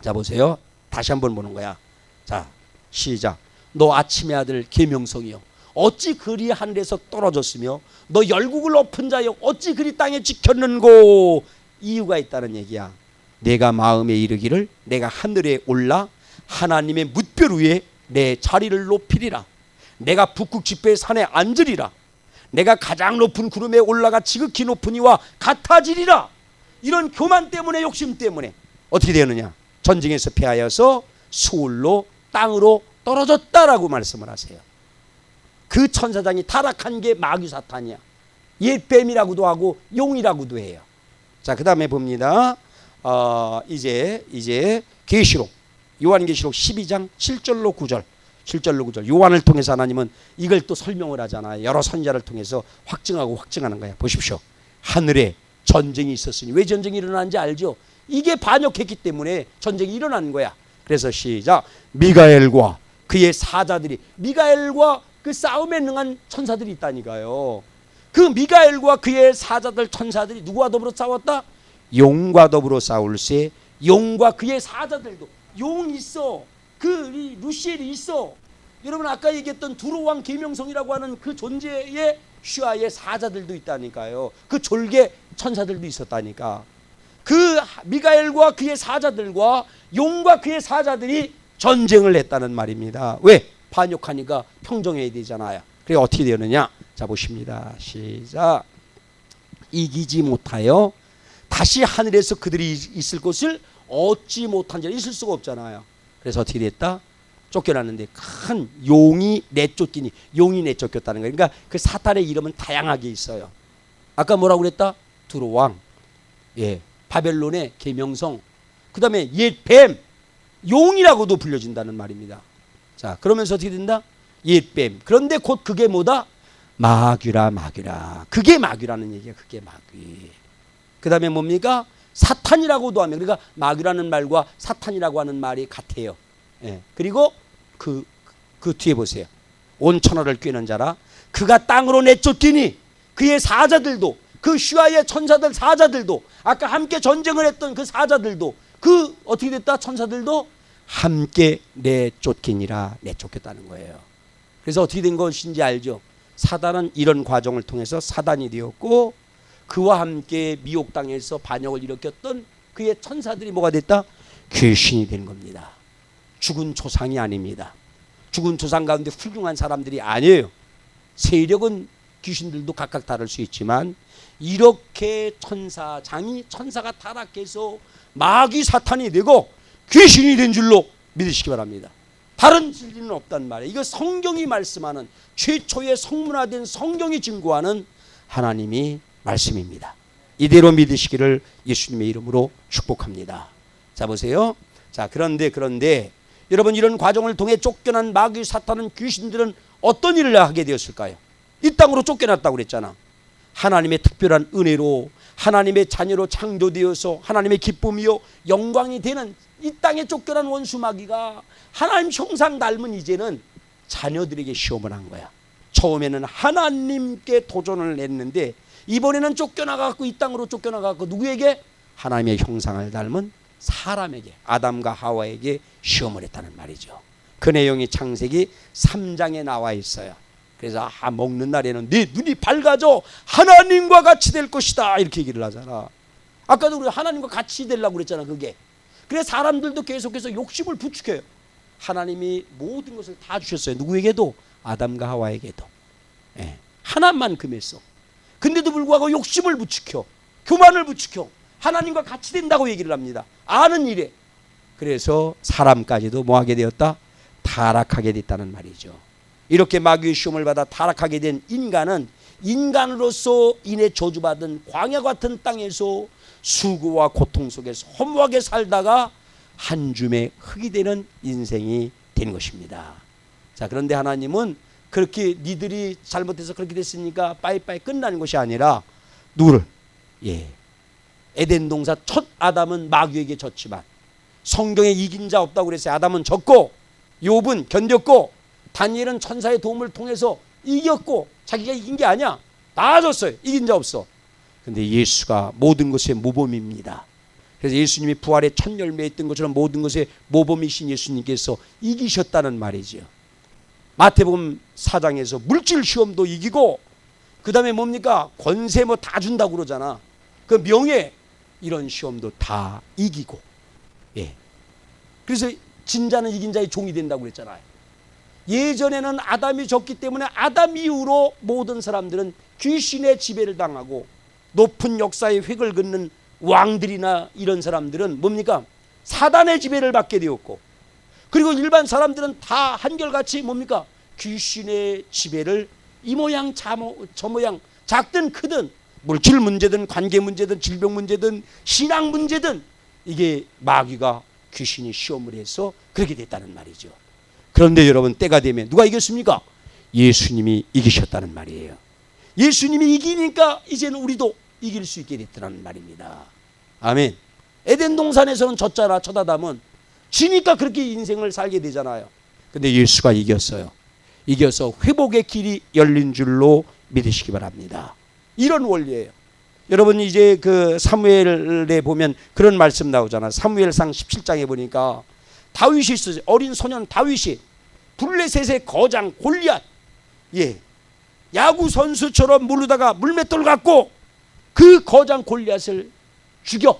자, 보세요. 다시 한번 보는 거야. 자, 시작. 너 아침의 아들 계명성이여 어찌 그리 하늘에서 떨어졌으며 너 열국을 엎은 자여 어찌 그리 땅에 지켰는고. 이유가 있다는 얘기야. 내가 마음에 이르기를 내가 하늘에 올라 하나님의 뭇별 위에 내 자리를 높이리라. 내가 북극 지폐의 산에 앉으리라. 내가 가장 높은 구름에 올라가 지극히 높은 이와 같아지리라. 이런 교만 때문에 욕심 때문에 어떻게 되느냐? 전쟁에서 패하여서 수울로 땅으로 떨어졌다라고 말씀을 하세요. 그 천사장이 타락한 게 마귀 사탄이야. 옛뱀이라고도 하고 용이라고도 해요. 자, 그 다음에 봅니다. 이제 계시록 요한계시록 12장 7절로 9절 요한을 통해서 하나님은 이걸 또 설명을 하잖아요. 여러 선지자를 통해서 확증하는 거야. 보십시오. 하늘에 전쟁이 있었으니 왜 전쟁이 일어나는지 알죠? 이게 반역했기 때문에 전쟁이 일어난 거야. 그래서 시작. 미가엘과 그의 사자들이 미가엘과 그 싸움에 능한 천사들이 있다니까요. 그 미가엘과 그의 사자들 천사들이 누구와 더불어 싸웠다? 용과 더불어 싸울세. 용과 그의 사자들도. 용이 있어. 그 루시엘이 있어. 여러분 아까 얘기했던 두로왕 계명성이라고 하는 그 존재의 슈아의 사자들도 있다니까요. 그 졸개 천사들도 있었다니까. 그 미가엘과 그의 사자들과 용과 그의 사자들이 전쟁을 했다는 말입니다. 왜? 반역하니까 평정해야 되잖아요. 그래 어떻게 되느냐? 자 보십니다. 시작. 이기지 못하여 다시 하늘에서 그들이 있을 곳을 얻지 못한 자는 있을 수가 없잖아요. 그래서 어떻게 됐다? 쫓겨났는데 큰 용이 내쫓기니, 용이 내쫓겼다는 거예요. 그러니까 그 사탄의 이름은 다양하게 있어요. 아까 뭐라고 그랬다? 두로왕, 예, 바벨론의 계명성, 그 다음에 옛 뱀, 용이라고도 불려진다는 말입니다. 자, 그러면서 어떻게 된다? 옛 뱀. 그런데 곧 그게 뭐다? 마귀라, 마귀라. 그게 마귀라는 얘기야. 그게 마귀. 그 다음에 뭡니까? 사탄이라고도 하면, 그러니까 마귀라는 말과 사탄이라고 하는 말이 같아요. 예. 그리고 그 뒤에 보세요. 온 천하를 꿰는 자라. 그가 땅으로 내쫓기니 그의 사자들도, 그 슈아의 천사들 사자들도, 아까 함께 전쟁을 했던 그 사자들도, 그 어떻게 됐다? 천사들도 함께 내쫓기니라. 내쫓겼다는 거예요. 그래서 어떻게 된 것인지 알죠? 사단은 이런 과정을 통해서 사단이 되었고, 그와 함께 미혹 땅에서 반역을 일으켰던 그의 천사들이 뭐가 됐다? 귀신이 된 겁니다. 죽은 조상이 아닙니다. 죽은 조상 가운데 훌륭한 사람들이 아니에요. 세력은 귀신들도 각각 다를 수 있지만, 이렇게 천사가 타락해서 마귀 사탄이 되고 귀신이 된 줄로 믿으시기 바랍니다. 다른 진리는 없단 말이에요. 이거 성경이 말씀하는, 최초의 성문화된 성경이 증거하는 하나님이 말씀입니다. 이대로 믿으시기를 예수님의 이름으로 축복합니다. 자 보세요. 자 그런데 여러분, 이런 과정을 통해 쫓겨난 마귀 사탄은, 귀신들은 어떤 일을 하게 되었을까요? 이 땅으로 쫓겨났다고 그랬잖아. 하나님의 특별한 은혜로, 하나님의 자녀로 창조되어서 하나님의 기쁨이요 영광이 되는 이 땅에 쫓겨난 원수 마귀가 하나님 형상 닮은 이제는 자녀들에게 시험을 한 거야. 처음에는 하나님께 도전을 했는데, 이번에는 쫓겨나가고, 이 땅으로 쫓겨나가고, 누구에게? 하나님의 형상을 닮은 사람에게, 아담과 하와에게 시험을 했다는 말이죠. 그 내용이 창세기 3장에 나와 있어요. 그래서 먹는 날에는 네 눈이 밝아져 하나님과 같이 될 것이다, 이렇게 얘기를 하잖아. 아까도 우리 하나님과 같이 되려고 그랬잖아. 그게 그래서 사람들도 계속해서 욕심을 부추겨요. 하나님이 모든 것을 다 주셨어요. 누구에게도? 아담과 하와에게도. 예. 하나만큼 했어. 근데도 불구하고 욕심을 부추겨, 교만을 부추겨 하나님과 같이 된다고 얘기를 합니다. 아는 일에. 그래서 사람까지도 뭐하게 되었다? 타락하게 됐다는 말이죠. 이렇게 마귀의 시험을 받아 타락하게 된 인간은 인간으로서 인해 저주받은 광야 같은 땅에서 수고와 고통 속에서 허무하게 살다가 한 줌의 흙이 되는 인생이 된 것입니다. 자, 그런데 하나님은 그렇게 니들이 잘못해서 그렇게 됐으니까 빠이빠이 끝나는 것이 아니라, 누구를? 에덴 동산 첫 아담은 마귀에게 졌지만 성경에 이긴 자 없다고 그랬어요. 아담은 졌고, 욥은 견뎠고, 다니엘은 천사의 도움을 통해서 이겼고, 자기가 이긴 게 아니야. 나아졌어요. 이긴 자 없어. 근데 예수가 모든 것의 모범입니다. 그래서 예수님이 부활의 첫 열매였던 것처럼 모든 것의 모범이신 예수님께서 이기셨다는 말이죠. 마태복음 4장에서 물질 시험도 이기고, 그 다음에 뭡니까? 권세 뭐 다 준다고 그러잖아. 그 명예, 이런 시험도 다 이기고. 그래서 진자는 이긴 자의 종이 된다고 그랬잖아요. 예전에는 아담이 졌기 때문에 아담 이후로 모든 사람들은 귀신의 지배를 당하고, 높은 역사의 획을 긋는 왕들이나 이런 사람들은 뭡니까? 사단의 지배를 받게 되었고, 그리고 일반 사람들은 다 한결같이 뭡니까? 귀신의 지배를 이 모양 저 모양, 작든 크든, 물질 문제든 관계 문제든 질병 문제든 신앙 문제든, 이게 마귀가, 귀신이 시험을 해서 그렇게 됐다는 말이죠. 그런데 여러분, 때가 되면 누가 이겼습니까? 예수님이 이기셨다는 말이에요. 예수님이 이기니까 이제는 우리도 이길 수 있게 됐다는 말입니다. 아멘. 에덴 동산에서는 졌잖아. 첫 아담은 지니까 그렇게 인생을 살게 되잖아요. 근데 예수가 이겼어요. 이겨서 회복의 길이 열린 줄로 믿으시기 바랍니다. 이런 원리예요. 여러분 이제 그 사무엘에 보면 그런 말씀 나오잖아. 사무엘상 17장에 보니까 다윗이 있어요. 어린 소년 다윗이 블레셋의 거장 골리앗, 야구 선수처럼 물르다가 물맷돌 갖고 그 거장 골리앗을 죽여.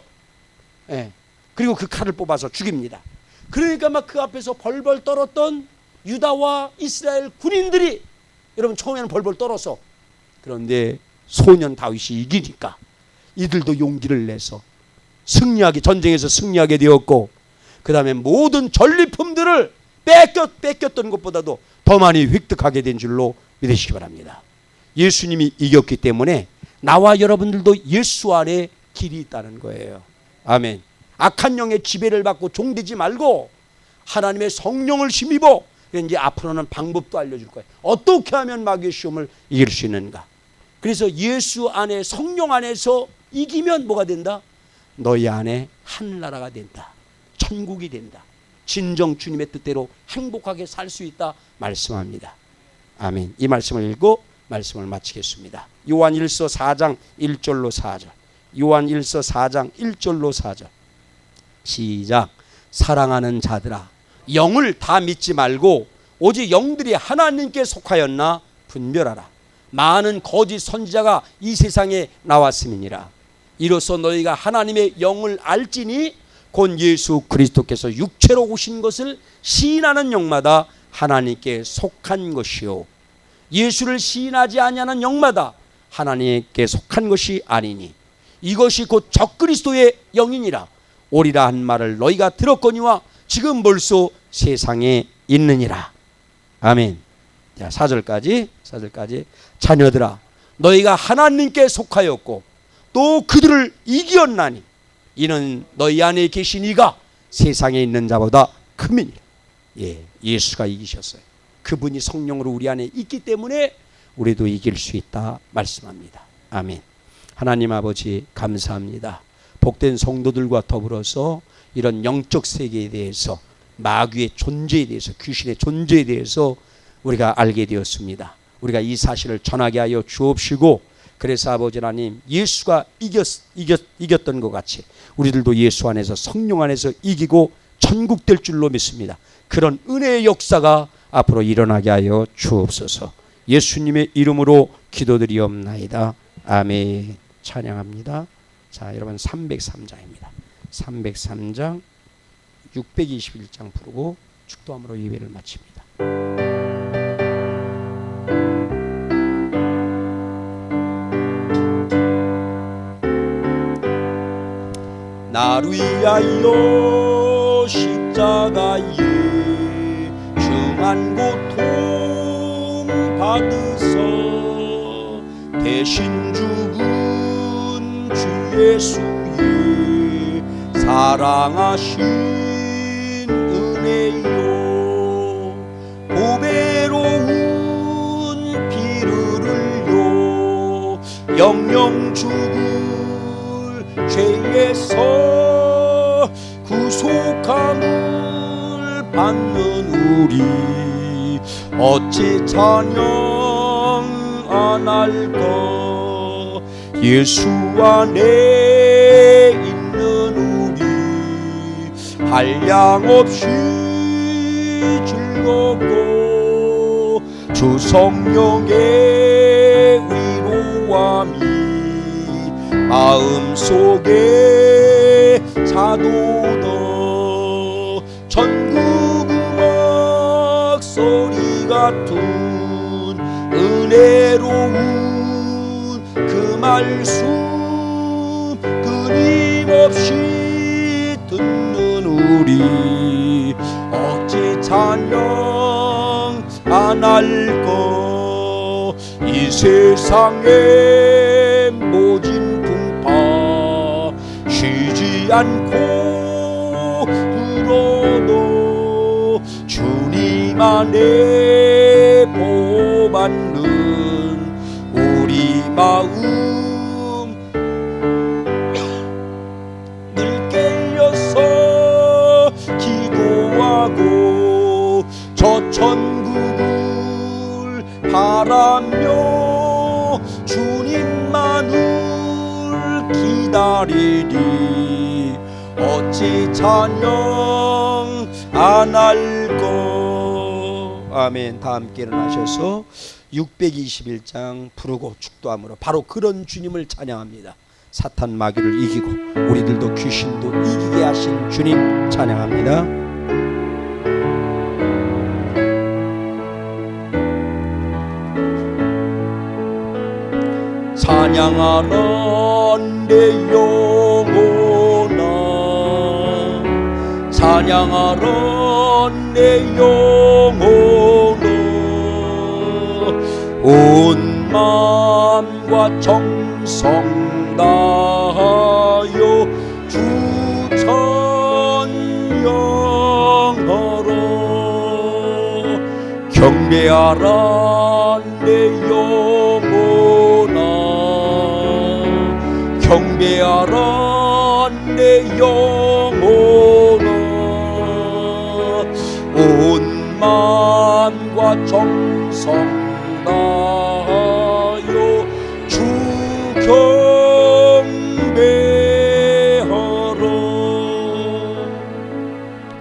그리고 그 칼을 뽑아서 죽입니다. 그러니까 막 그 앞에서 벌벌 떨었던 유다와 이스라엘 군인들이 여러분 처음에는 벌벌 떨어서, 그런데 소년 다윗이 이기니까 이들도 용기를 내서 전쟁에서 승리하게 되었고, 그 다음에 모든 전리품들을 뺏겼던 것보다도 더 많이 획득하게 된 줄로 믿으시기 바랍니다. 예수님이 이겼기 때문에 나와 여러분들도 예수 안에 길이 있다는 거예요. 아멘. 악한 영의 지배를 받고 종되지 말고 하나님의 성령을 힘입어. 이제 앞으로는 방법도 알려줄 거예요. 어떻게 하면 마귀의 시험을 이길 수 있는가. 그래서 예수 안에, 성령 안에서 이기면 뭐가 된다? 너희 안에 하늘나라가 된다. 천국이 된다. 진정 주님의 뜻대로 행복하게 살 수 있다 말씀합니다. 아멘. 이 말씀을 읽고 말씀을 마치겠습니다. 요한 1서 4장 1절로 4절. 요한 1서 4장 1절로 4절. 시작. 사랑하는 자들아, 영을 다 믿지 말고 오직 영들이 하나님께 속하였나 분별하라. 많은 거짓 선지자가 이 세상에 나왔음이니라. 이로써 너희가 하나님의 영을 알지니 곧 예수 그리스도께서 육체로 오신 것을 시인하는 영마다 하나님께 속한 것이요, 예수를 시인하지 아니하는 영마다 하나님께 속한 것이 아니니 이것이 곧 적그리스도의 영이니라. 오리라 한 말을 너희가 들었거니와 지금 벌써 세상에 있느니라. 아멘. 자, 4절까지. 자녀들아, 너희가 하나님께 속하였고 또 그들을 이기었나니 이는 너희 안에 계신 이가 세상에 있는 자보다 큼이니라. 예수가 이기셨어요. 그분이 성령으로 우리 안에 있기 때문에 우리도 이길 수 있다 말씀합니다. 아멘. 하나님 아버지 감사합니다. 복된 성도들과 더불어서 이런 영적 세계에 대해서, 마귀의 존재에 대해서, 귀신의 존재에 대해서 우리가 알게 되었습니다. 우리가 이 사실을 전하게 하여 주옵시고, 그래서 아버지 하나님, 예수가 이겼던 것 같이 우리들도 예수 안에서, 성령 안에서 이기고 천국 될 줄로 믿습니다. 그런 은혜의 역사가 앞으로 일어나게 하여 주옵소서. 예수님의 이름으로 기도드리옵나이다. 아멘. 찬양합니다. 자, 여러분 303장입니다. 303장 621장 부르고 축도함으로 예배를 마칩니다. 나를 위하여 십자가에 중한 고통 받으소 대신 죽은 주 예수의 사랑하신 은혜요, 보배로운 피를 흘려 영영 죽을 죄에서 구속함을 받는 우리 어찌 찬양 안 할까. 예수 안에 있는 우리 한량없이 즐겁고 주 성령의 위로함이 마음속에 차도더 전국 음악 소리 같은 은혜로운 그 말씀 끊임없이 듣는 우리 어찌 찬양 안 할까. 이 세상의 모진 풍파 쉬지 않고 들어도 주님 안에 보받는 우리 마음 늘 깨어서 기도하고 저 천국을 바라며 주님만을 어찌 찬양 안 할까. 아멘. 다 함께 일어나셔서 621장 부르고 축도함으로 바로 그런 주님을 찬양합니다. 사탄 마귀를 이기고 우리들도 귀신도 이기게 하신 주님 찬양합니다. 찬양하라 내 영혼아, 찬양하라 내 영혼아, 온 마음과 정성 다하여 주 찬양하라. 경배하라 내 영혼아, 경배하라 내 영혼아, 온 마음과 정성 다하여 주 경배하라.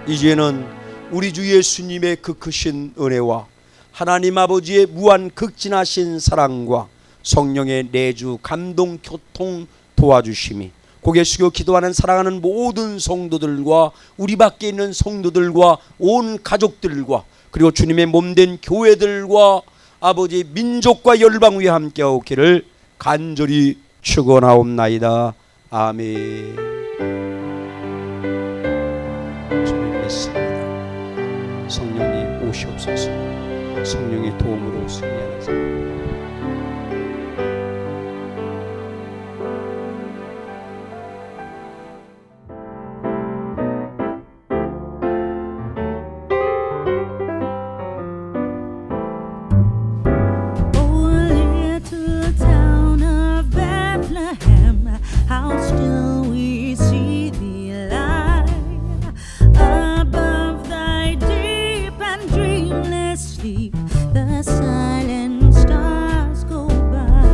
이제는 우리 주 예수님의 그 크신 은혜와 하나님 아버지의 무한 극진하신 사랑과 성령의 내주 감동 교통 도와주심이 고개 숙여 기도하는 사랑하는 모든 성도들과 우리 밖에 있는 성도들과 온 가족들과 그리고 주님의 몸된 교회들과 아버지 민족과 열방 위에 함께하고 있기를 간절히 축원하옵나이다. 아멘. 주님 믿습니다. 성령님 오시옵소서. 성령의 도움으로 승리하소서.